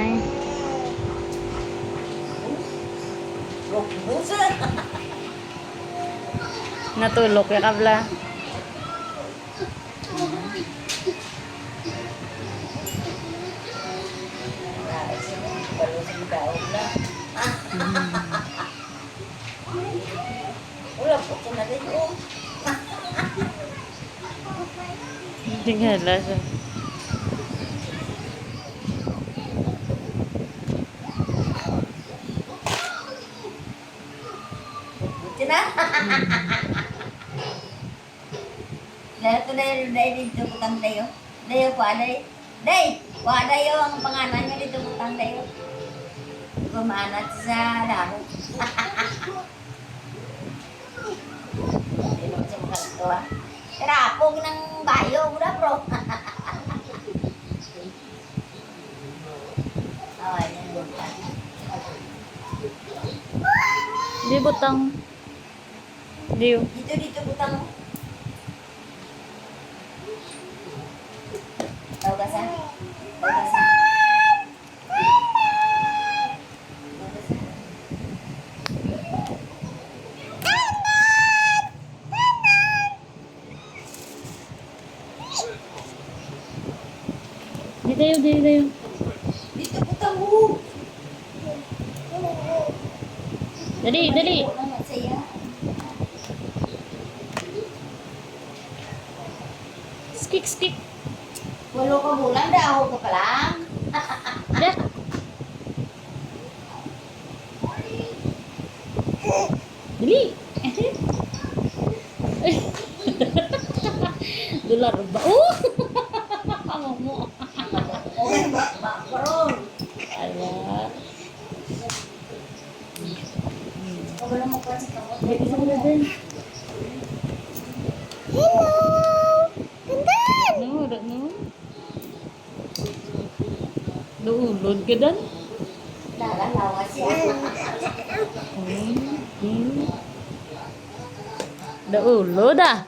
Nay. Natulog ya kabla. Tingala siya. Lahat na yun, dito butang dayo. Dayo po, aday. Day! Wada yo ang pangalan niya dito butang dayo. Gumanat sa laro. Hindi mo siya magkatuwa. Karapog ng bayo, muna bro. Ay, yan butang. Di butang. Di. Dito butang. Tahu ka sa? Tahu ka sa? Di tayo, di tayo. Dito butang mo. Dali, dali. Skik, skik. Walo ka bulan, daho ka pa lang. Dah. Dali. Dolar ba? Oh! Kamu mo. Okay, baron. Ala. Wala mo pa sa kamot. Dali sa mga din. Hello! Ganda! No, no. Doulod ka dan? Lalalawa siya. Doulod ah.